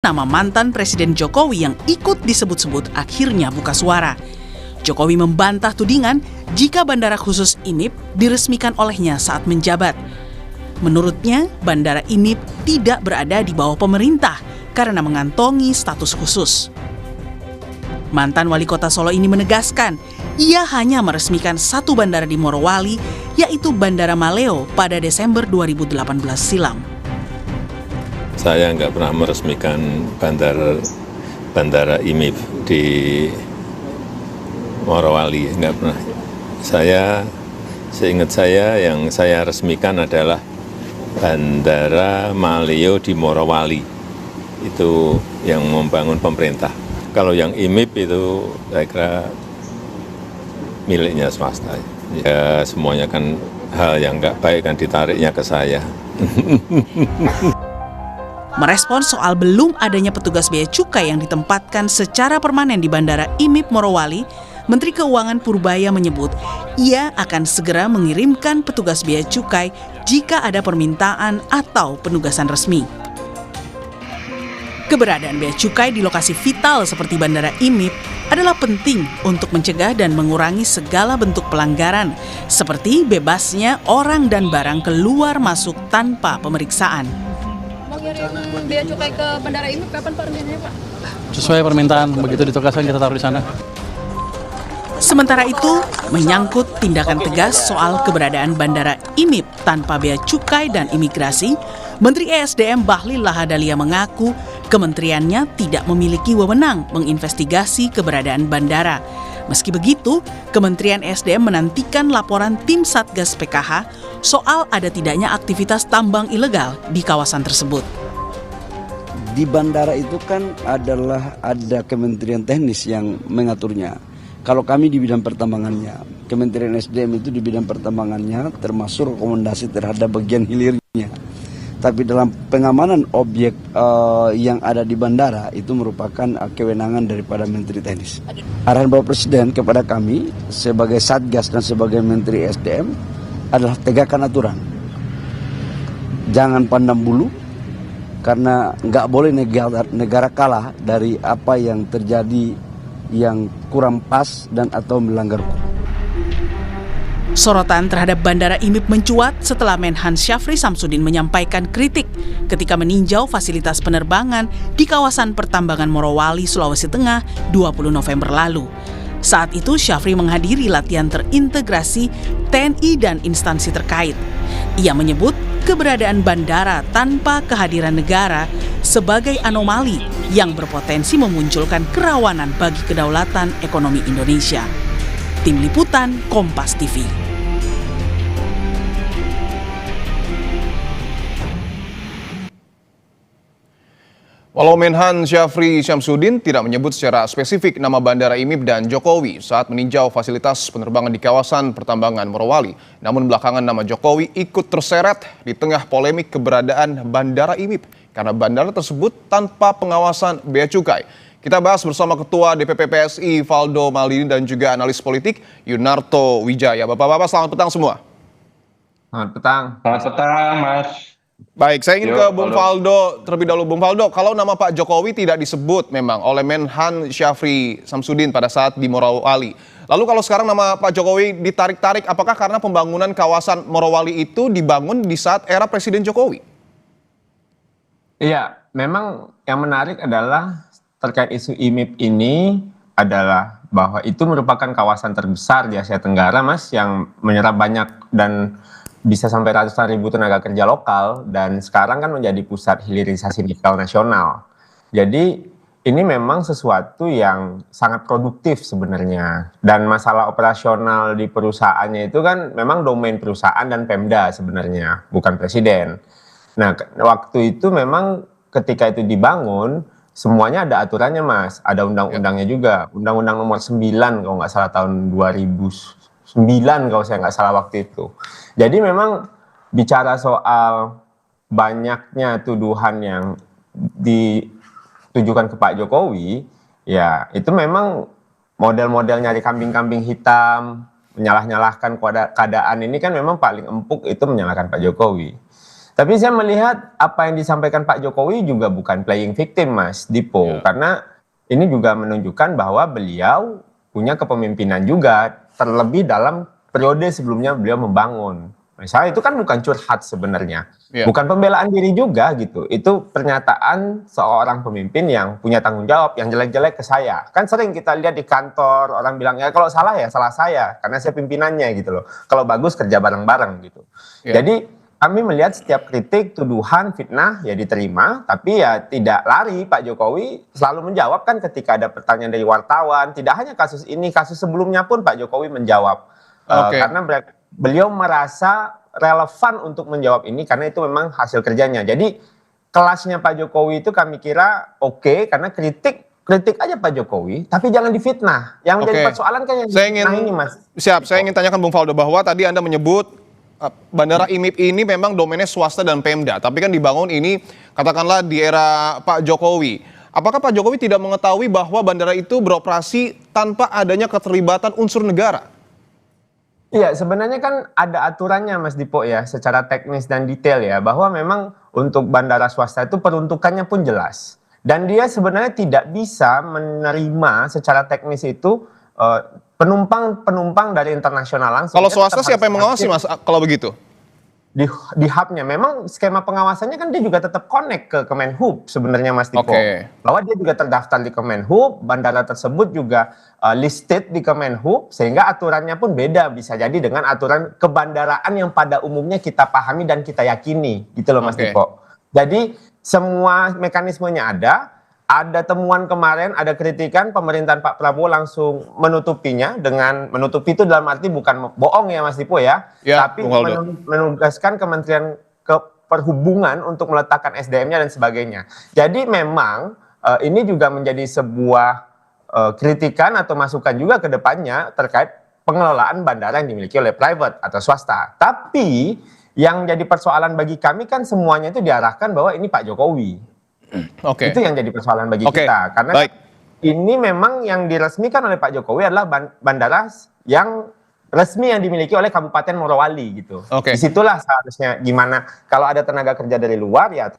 Nama mantan Presiden Jokowi yang ikut disebut-sebut akhirnya buka suara. Jokowi membantah tudingan jika Bandara Khusus IMIP diresmikan olehnya saat menjabat. Menurutnya, Bandara IMIP tidak berada di bawah pemerintah karena mengantongi status khusus. Mantan Wali Kota Solo ini menegaskan, ia hanya meresmikan satu bandara di Morowali, yaitu Bandara Maleo pada Desember 2018 silam. Saya nggak pernah meresmikan bandara IMIP di Morowali, nggak pernah. Seingat saya yang saya resmikan adalah Bandara Maleo di Morowali, itu yang membangun pemerintah. Kalau yang IMIP itu saya kira miliknya swasta. Ya, semuanya kan hal yang nggak baik kan ditariknya ke saya. Merespons soal belum adanya petugas bea cukai yang ditempatkan secara permanen di Bandara IMIP Morowali, Menteri Keuangan Purbaya menyebut ia akan segera mengirimkan petugas bea cukai jika ada permintaan atau penugasan resmi. Keberadaan bea cukai di lokasi vital seperti Bandara IMIP adalah penting untuk mencegah dan mengurangi segala bentuk pelanggaran, seperti bebasnya orang dan barang keluar masuk tanpa pemeriksaan. Mengirim bea cukai ke Bandara IMIP kapan Pak rencananya Pak? Sesuai permintaan, begitu ditugaskan kita taruh di sana. Sementara itu, menyangkut tindakan tegas soal keberadaan Bandara IMIP tanpa bea cukai dan imigrasi, Menteri ESDM Bahlil Lahadalia mengaku kementeriannya tidak memiliki wewenang menginvestigasi keberadaan bandara. Meski begitu, Kementerian ESDM menantikan laporan tim Satgas PKH soal ada tidaknya aktivitas tambang ilegal di kawasan tersebut. Di bandara itu kan ada Kementerian Teknis yang mengaturnya. Kalau kami di bidang pertambangannya, Kementerian SDM itu di bidang pertambangannya termasuk rekomendasi terhadap bagian hilirnya. Tapi dalam pengamanan objek yang ada di bandara itu merupakan kewenangan daripada Menteri Teknis. Arahan Bapak Presiden kepada kami sebagai Satgas dan sebagai Menteri SDM adalah tegakkan aturan. Jangan pandang bulu, karena nggak boleh negara kalah dari apa yang terjadi yang kurang pas dan atau melanggar hukum. Sorotan terhadap Bandara IMIP mencuat setelah Menhan Syafri Samsudin menyampaikan kritik ketika meninjau fasilitas penerbangan di kawasan pertambangan Morowali, Sulawesi Tengah 20 November lalu. Saat itu Syafri menghadiri latihan terintegrasi TNI dan instansi terkait. Ia menyebut keberadaan bandara tanpa kehadiran negara sebagai anomali yang berpotensi memunculkan kerawanan bagi kedaulatan ekonomi Indonesia. Tim Liputan Kompas TV. Walau Menhan Syafri Samsudin tidak menyebut secara spesifik nama Bandara IMIP dan Jokowi saat meninjau fasilitas penerbangan di kawasan pertambangan Morowali, namun belakangan nama Jokowi ikut terseret di tengah polemik keberadaan Bandara IMIP karena bandara tersebut tanpa pengawasan bea cukai. Kita bahas bersama Ketua DPP PSI Valdo Maldini dan juga analis politik Yunarto Wijaya. Bapak-bapak selamat petang semua. Selamat petang. Selamat petang, Mas. Baik, saya ingin ke Bung Valdo terlebih dahulu. Bung Valdo, kalau nama Pak Jokowi tidak disebut memang oleh Menhan Syafri Samsudin pada saat di Morowali. Lalu kalau sekarang nama Pak Jokowi ditarik-tarik, apakah karena pembangunan kawasan Morowali itu dibangun di saat era Presiden Jokowi? Iya, memang yang menarik adalah terkait isu IMIP ini adalah bahwa itu merupakan kawasan terbesar di Asia Tenggara, Mas, yang menyerap banyak dan bisa sampai ratusan ribu tenaga kerja lokal, dan sekarang kan menjadi pusat hilirisasi nikel nasional. Jadi ini memang sesuatu yang sangat produktif sebenarnya, dan masalah operasional di perusahaannya itu kan memang domain perusahaan dan Pemda sebenarnya, bukan presiden. Nah, waktu itu memang ketika itu dibangun, semuanya ada aturannya, Mas. Ada undang-undangnya juga. Undang-undang nomor 9 kalau nggak salah tahun 2009 kalau saya nggak salah waktu itu. Jadi memang bicara soal banyaknya tuduhan yang ditujukan ke Pak Jokowi, ya itu memang model-model nyari kambing-kambing hitam, menyalah-nyalahkan keadaan ini kan memang paling empuk itu menyalahkan Pak Jokowi. Tapi saya melihat apa yang disampaikan Pak Jokowi juga bukan playing victim, Mas Dipo, karena ini juga menunjukkan bahwa beliau punya kepemimpinan juga, terlebih dalam periode sebelumnya beliau membangun. Misalnya itu kan bukan curhat sebenarnya, bukan pembelaan diri juga gitu. Itu pernyataan seorang pemimpin yang punya tanggung jawab, yang jelek-jelek ke saya. Kan sering kita lihat di kantor orang bilang ya kalau salah ya salah saya, karena saya pimpinannya gitu loh. Kalau bagus kerja bareng-bareng gitu. Jadi kami melihat setiap kritik, tuduhan, fitnah ya diterima, tapi ya tidak lari. Pak Jokowi selalu menjawab kan ketika ada pertanyaan dari wartawan. Tidak hanya kasus ini, kasus sebelumnya pun Pak Jokowi menjawab. Karena beliau merasa relevan untuk menjawab ini karena itu memang hasil kerjanya. Jadi kelasnya Pak Jokowi itu kami kira oke, karena kritik aja Pak Jokowi, tapi jangan difitnah. Yang jadi persoalan kan yang ini, Mas. Siap, saya ingin tanyakan Bung Faldo bahwa tadi Anda menyebut Bandara IMIP ini memang domennya swasta dan Pemda, tapi kan dibangun ini katakanlah di era Pak Jokowi. Apakah Pak Jokowi tidak mengetahui bahwa bandara itu beroperasi tanpa adanya keterlibatan unsur negara? Iya, sebenarnya kan ada aturannya Mas Dipo ya, secara teknis dan detail ya, bahwa memang untuk bandara swasta itu peruntukannya pun jelas. Dan dia sebenarnya tidak bisa menerima secara teknis itu penumpang dari internasional langsung. Kalau swasta siapa yang mengawasi, Mas, kalau begitu? Di hubnya memang skema pengawasannya kan dia juga tetap connect ke Kemenhub sebenarnya, Mas Dipo. Bahwa dia juga terdaftar di Kemenhub, bandara tersebut juga listed di Kemenhub, sehingga aturannya pun beda bisa jadi dengan aturan kebandaraan yang pada umumnya kita pahami dan kita yakini, gitu loh Mas Dipo. Jadi semua mekanismenya ada temuan kemarin, ada kritikan, pemerintahan Pak Prabowo langsung menutupinya dengan menutupi itu dalam arti bukan bohong ya Mas Dipo ya, tapi menugaskan Kementerian Perhubungan untuk meletakkan SDM-nya dan sebagainya. Jadi memang ini juga menjadi sebuah kritikan atau masukan juga ke depannya terkait pengelolaan bandara yang dimiliki oleh private atau swasta. Tapi yang jadi persoalan bagi kami kan semuanya itu diarahkan bahwa ini Pak Jokowi. Itu yang jadi persoalan bagi kita, karena ini memang yang diresmikan oleh Pak Jokowi adalah bandara yang resmi yang dimiliki oleh Kabupaten Morowali gitu. Disitulah seharusnya gimana kalau ada tenaga kerja dari luar ya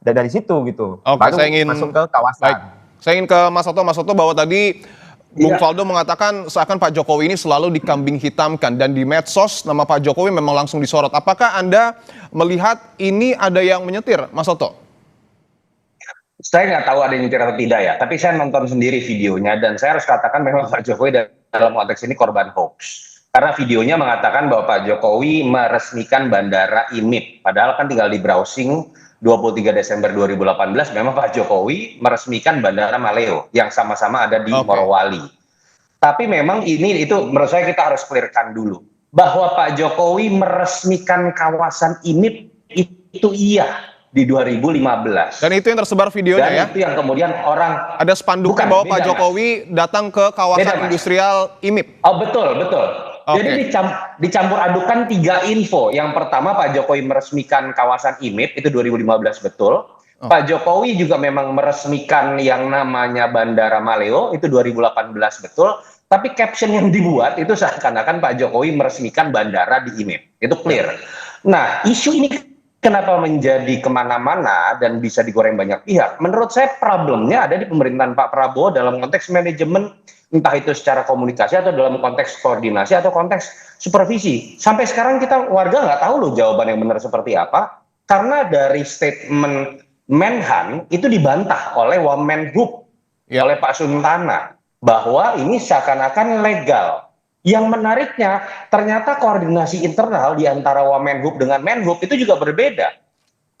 dari situ gitu. Baru masuk ke kawasan. Saya ingin ke Mas Soto. Mas Soto, bahwa tadi Bung Faldo mengatakan seakan Pak Jokowi ini selalu dikambing hitamkan dan di medsos nama Pak Jokowi memang langsung disorot. Apakah Anda melihat ini ada yang menyetir, Mas Soto? Saya nggak tahu ada yang nyetir atau tidak ya, tapi saya nonton sendiri videonya dan saya harus katakan memang Pak Jokowi dalam konteks ini korban hoax. Karena videonya mengatakan bahwa Pak Jokowi meresmikan bandara IMIP, padahal kan tinggal di browsing 23 Desember 2018 memang Pak Jokowi meresmikan bandara Maleo yang sama-sama ada di Morowali. Tapi memang itu menurut saya kita harus clearkan dulu bahwa Pak Jokowi meresmikan kawasan IMIP itu iya di 2015. Dan itu yang tersebar videonya ya? Dan itu yang kemudian orang... Ada spanduknya bahwa Pak Jokowi datang ke kawasan industrial IMIP. Oh betul. Jadi dicampur adukan 3 info. Yang pertama Pak Jokowi meresmikan kawasan IMIP, itu 2015 betul. Pak Jokowi juga memang meresmikan yang namanya Bandara Maleo, itu 2018 betul. Tapi caption yang dibuat itu seakan-akan Pak Jokowi meresmikan bandara di IMIP. Itu clear. Nah, isu ini kenapa menjadi kemana-mana dan bisa digoreng banyak pihak? Menurut saya problemnya ada di pemerintahan Pak Prabowo dalam konteks manajemen, entah itu secara komunikasi atau dalam konteks koordinasi atau konteks supervisi. Sampai sekarang kita warga nggak tahu loh jawaban yang benar seperti apa, karena dari statement Menhan itu dibantah oleh Wamenhub, oleh Pak Suntana, bahwa ini seakan-akan legal. Yang menariknya, ternyata koordinasi internal di antara Wamenhub dengan Menhub itu juga berbeda.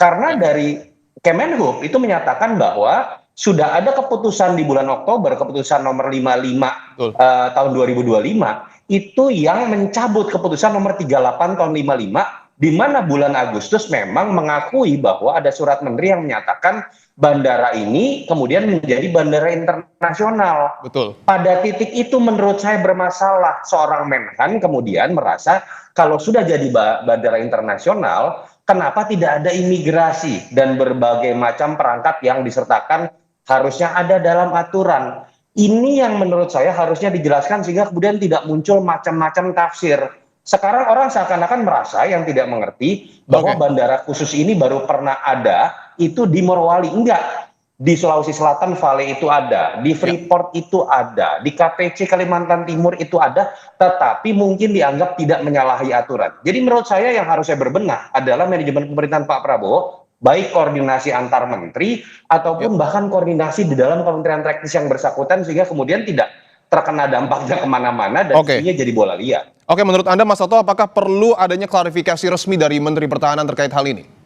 Karena dari Kemenhub itu menyatakan bahwa sudah ada keputusan di bulan Oktober, keputusan nomor 55 tahun 2025, itu yang mencabut keputusan nomor 38 tahun 55, di mana bulan Agustus memang mengakui bahwa ada surat menteri yang menyatakan bandara ini kemudian menjadi bandara internasional. Pada titik itu menurut saya bermasalah. Seorang Menhan kemudian merasa kalau sudah jadi bandara internasional, kenapa tidak ada imigrasi dan berbagai macam perangkat yang disertakan harusnya ada dalam aturan. Ini yang menurut saya harusnya dijelaskan sehingga kemudian tidak muncul macam-macam tafsir. Sekarang orang seakan-akan merasa yang tidak mengerti bahwa bandara khusus ini baru pernah ada itu di Morowali. Enggak. Di Sulawesi Selatan Vale itu ada, di Freeport itu ada, di KPC Kalimantan Timur itu ada, tetapi mungkin dianggap tidak menyalahi aturan. Jadi menurut saya yang harusnya berbenah adalah manajemen pemerintahan Pak Prabowo, baik koordinasi antar menteri ataupun bahkan koordinasi di dalam kementerian teknis yang bersangkutan sehingga kemudian tidak terkena dampaknya kemana-mana dan isunya jadi bola liar. Oke, menurut Anda Mas Toto, apakah perlu adanya klarifikasi resmi dari Menteri Pertahanan terkait hal ini?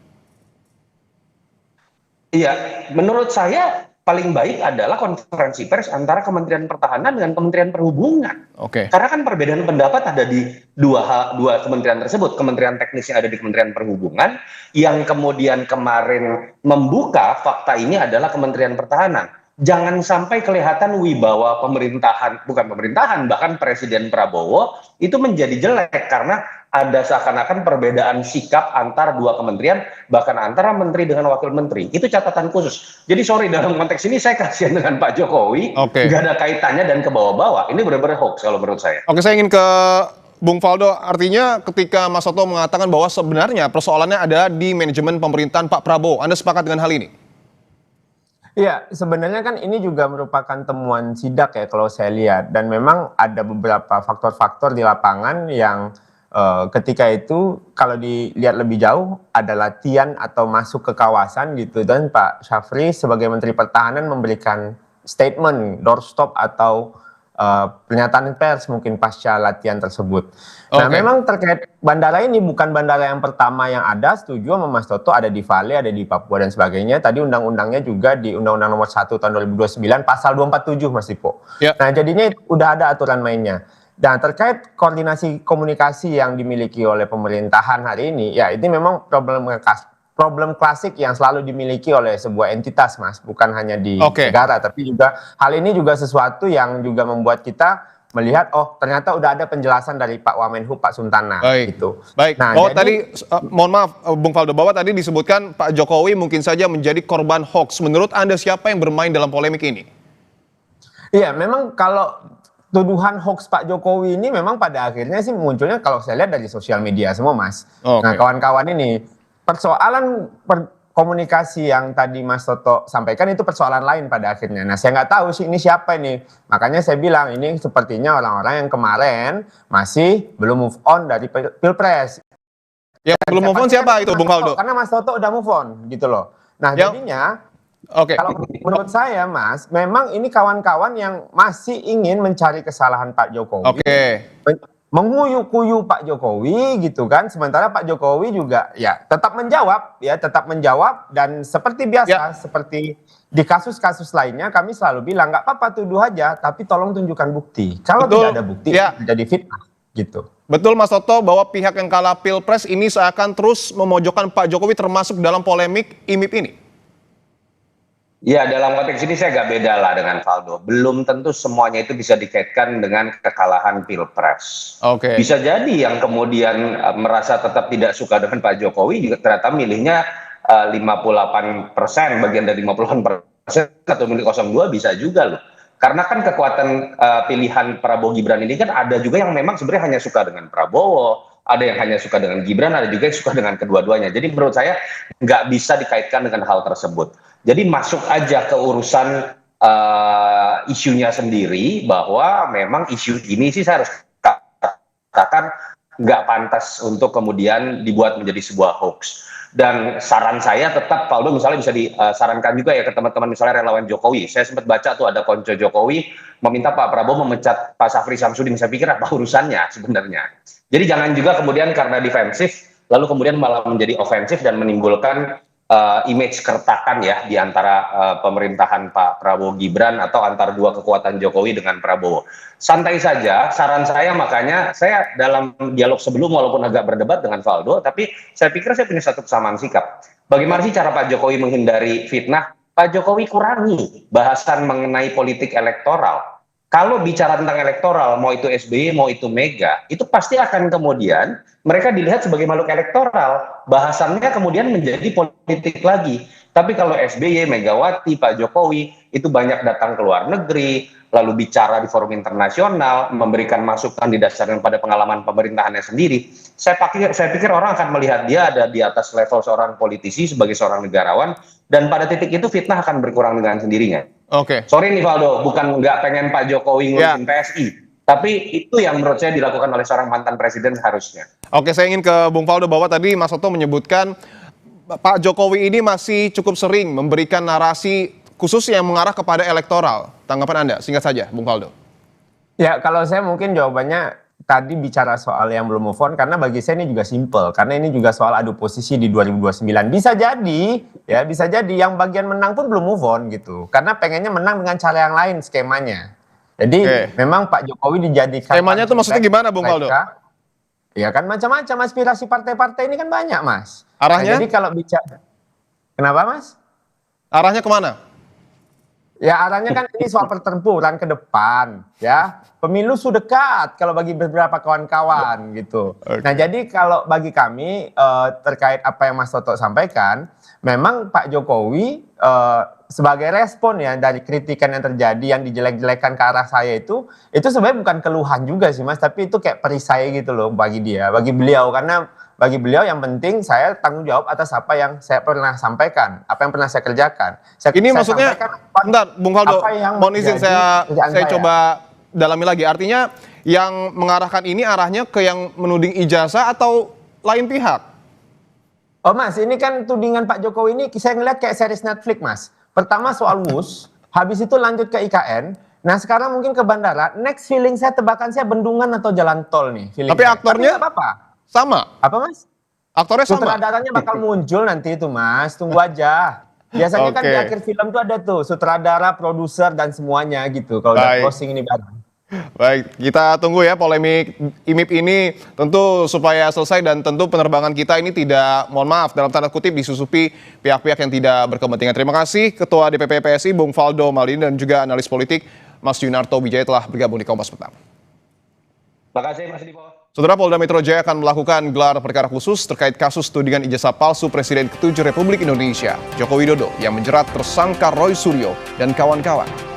Iya, menurut saya paling baik adalah konferensi pers antara Kementerian Pertahanan dengan Kementerian Perhubungan. Karena kan perbedaan pendapat ada di dua kementerian tersebut. Kementerian Teknis yang ada di Kementerian Perhubungan, yang kemudian kemarin membuka fakta ini adalah Kementerian Pertahanan. Jangan sampai kelihatan wibawa pemerintahan, bukan pemerintahan, bahkan Presiden Prabowo itu menjadi jelek karena ada seakan-akan perbedaan sikap antar dua kementerian, bahkan antara menteri dengan wakil menteri. Itu catatan khusus. Jadi sorry, dalam konteks ini saya kasihan dengan Pak Jokowi, nggak ada kaitannya dan ke bawah-bawah. Ini benar-benar hoax kalau menurut saya. Oke, saya ingin ke Bung Faldo. Artinya ketika Mas Toto mengatakan bahwa sebenarnya persoalannya ada di manajemen pemerintahan Pak Prabowo, Anda sepakat dengan hal ini? Iya, sebenarnya kan ini juga merupakan temuan sidak ya kalau saya lihat. Dan memang ada beberapa faktor-faktor di lapangan yang ketika itu kalau dilihat lebih jauh ada latihan atau masuk ke kawasan gitu, dan Pak Syafri sebagai Menteri Pertahanan memberikan statement doorstop atau pernyataan pers mungkin pasca latihan tersebut. Nah, memang terkait bandara ini bukan bandara yang pertama yang ada, setuju sama Mas Toto, ada di Vale, ada di Papua dan sebagainya. Tadi undang-undangnya juga di Undang-Undang Nomor 1 tahun 2029 pasal 247 Mas Dipo. Nah, jadinya udah ada aturan mainnya. Dan terkait koordinasi komunikasi yang dimiliki oleh pemerintahan hari ini, ya ini memang problem klasik yang selalu dimiliki oleh sebuah entitas, Mas. Bukan hanya di negara, tapi juga hal ini juga sesuatu yang juga membuat kita melihat, oh ternyata udah ada penjelasan dari Pak Wamenhub, Pak Suntana. Gitu. Baik, nah, bahwa tadi, mohon maaf Bung Faldo, bahwa tadi disebutkan Pak Jokowi mungkin saja menjadi korban hoax. Menurut Anda siapa yang bermain dalam polemik ini? Iya, memang kalau tuduhan hoax Pak Jokowi ini memang pada akhirnya sih munculnya kalau saya lihat dari sosial media semua, Mas. Nah, kawan-kawan ini persoalan komunikasi yang tadi Mas Toto sampaikan itu persoalan lain pada akhirnya. Nah, saya nggak tahu sih ini siapa ini. Makanya saya bilang ini sepertinya orang-orang yang kemarin masih belum move on dari Pilpres. Ya, belum move on siapa itu, Bung Faldo? Karena Mas Toto udah move on gitu loh. Nah, jadinya kalau menurut saya, Mas, memang ini kawan-kawan yang masih ingin mencari kesalahan Pak Jokowi. Menguyu-kuyu Pak Jokowi gitu kan. Sementara Pak Jokowi juga ya tetap menjawab dan seperti biasa, seperti di kasus-kasus lainnya kami selalu bilang nggak apa-apa tuduh aja, tapi tolong tunjukkan bukti. Kalau tidak ada bukti, jadi fitnah gitu. Betul Mas Toto bahwa pihak yang kalah Pilpres ini seakan terus memojokkan Pak Jokowi termasuk dalam polemik IMIP ini. Ya, dalam konteks ini saya agak beda lah dengan Faldo. Belum tentu semuanya itu bisa dikaitkan dengan kekalahan Pilpres. Bisa jadi yang kemudian merasa tetap tidak suka dengan Pak Jokowi juga ternyata milihnya 58%, bagian dari 58% atau milih 02 bisa juga loh. Karena kan kekuatan pilihan Prabowo Gibran ini kan ada juga yang memang sebenarnya hanya suka dengan Prabowo, ada yang hanya suka dengan Gibran, ada juga yang suka dengan kedua-duanya. Jadi menurut saya nggak bisa dikaitkan dengan hal tersebut. Jadi masuk aja ke urusan isunya sendiri, bahwa memang isu ini sih saya harus katakan nggak pantas untuk kemudian dibuat menjadi sebuah hoax. Dan saran saya tetap, Faldo misalnya bisa disarankan juga ya ke teman-teman misalnya relawan Jokowi. Saya sempat baca tuh ada konco Jokowi meminta Pak Prabowo memecat Pak Syafri Samsudin. Saya pikir apa urusannya sebenarnya. Jadi jangan juga kemudian karena defensif lalu kemudian malah menjadi ofensif dan menimbulkan image kertakan ya di antara pemerintahan Pak Prabowo Gibran atau antara dua kekuatan Jokowi dengan Prabowo. Santai saja, saran saya, makanya saya dalam dialog sebelum walaupun agak berdebat dengan Faldo, tapi saya pikir saya punya satu kesamaan sikap. Bagaimana sih cara Pak Jokowi menghindari fitnah? Pak Jokowi kurangi bahasan mengenai politik elektoral. Kalau bicara tentang elektoral, mau itu SBY, mau itu Mega, itu pasti akan kemudian mereka dilihat sebagai makhluk elektoral. Bahasannya kemudian menjadi politik lagi. Tapi kalau SBY, Megawati, Pak Jokowi itu banyak datang ke luar negeri, lalu bicara di forum internasional, memberikan masukan didasarkan pada pengalaman pemerintahannya sendiri. Saya pikir orang akan melihat dia ada di atas level seorang politisi sebagai seorang negarawan, dan pada titik itu fitnah akan berkurang dengan sendirinya. Oke. Sorry nih Valdo, bukan nggak pengen Pak Jokowi ngurusin PSI, tapi itu yang menurut saya dilakukan oleh seorang mantan presiden seharusnya. Oke, saya ingin ke Bung Faldo bahwa tadi Mas Otto menyebutkan Pak Jokowi ini masih cukup sering memberikan narasi khusus yang mengarah kepada elektoral. Tanggapan Anda, singkat saja, Bung Faldo. Ya, kalau saya mungkin jawabannya tadi bicara soal yang belum move on, karena bagi saya ini juga simple. Karena ini juga soal adu posisi di 2029. Bisa jadi, ya bisa jadi yang bagian menang pun belum move on gitu. Karena pengennya menang dengan cara yang lain skemanya. Jadi memang Pak Jokowi dijadikan... Skemanya itu maksudnya gimana, Bung Faldo? Ya kan macam-macam aspirasi partai-partai ini kan banyak, Mas. Arahnya? Nah, jadi kalau bicara... Kenapa, Mas? Arahnya kemana? Ya arahnya kan ini soal pertempuran ke depan, ya. Pemilu sudah dekat kalau bagi beberapa kawan-kawan gitu. Nah jadi kalau bagi kami terkait apa yang Mas Toto sampaikan, memang Pak Jokowi sebagai respon ya dari kritikan yang terjadi yang dijelek-jelekan ke arah saya itu sebenarnya bukan keluhan juga sih Mas, tapi itu kayak perisai gitu loh bagi dia, bagi beliau, karena bagi beliau yang penting saya tanggung jawab atas apa yang saya pernah sampaikan, apa yang pernah saya kerjakan. Ini maksudnya, bentar Bung Faldo, mohon izin saya coba dalami lagi. Artinya yang mengarahkan ini arahnya ke yang menuding ijazah atau lain pihak? Oh Mas, ini kan tudingan Pak Jokowi ini saya ngeliat kayak series Netflix Mas. Pertama soal WUS, habis itu lanjut ke IKN, nah sekarang mungkin ke bandara, next feeling saya tebakan saya bendungan atau jalan tol nih. Tapi aktornya apa-apa. Sama? Apa Mas? Aktornya sama? Sutradaranya bakal muncul nanti itu Mas, tunggu aja. Biasanya kan di akhir film tuh ada tuh sutradara, produser dan semuanya gitu. Kalau udah closing ini bareng. Baik, kita tunggu ya polemik IMIP ini tentu supaya selesai dan tentu penerbangan kita ini tidak, mohon maaf, dalam tanda kutip disusupi pihak-pihak yang tidak berkepentingan. Terima kasih Ketua DPP PSI Bung Faldo Maldini dan juga analis politik Mas Yunarto Wijaya telah bergabung di Kompas Petang. Terima kasih Mas Dipo. Saudara, Polda Metro Jaya akan melakukan gelar perkara khusus terkait kasus tudingan ijazah palsu Presiden ke-7 Republik Indonesia, Joko Widodo, yang menjerat tersangka Roy Suryo dan kawan-kawan.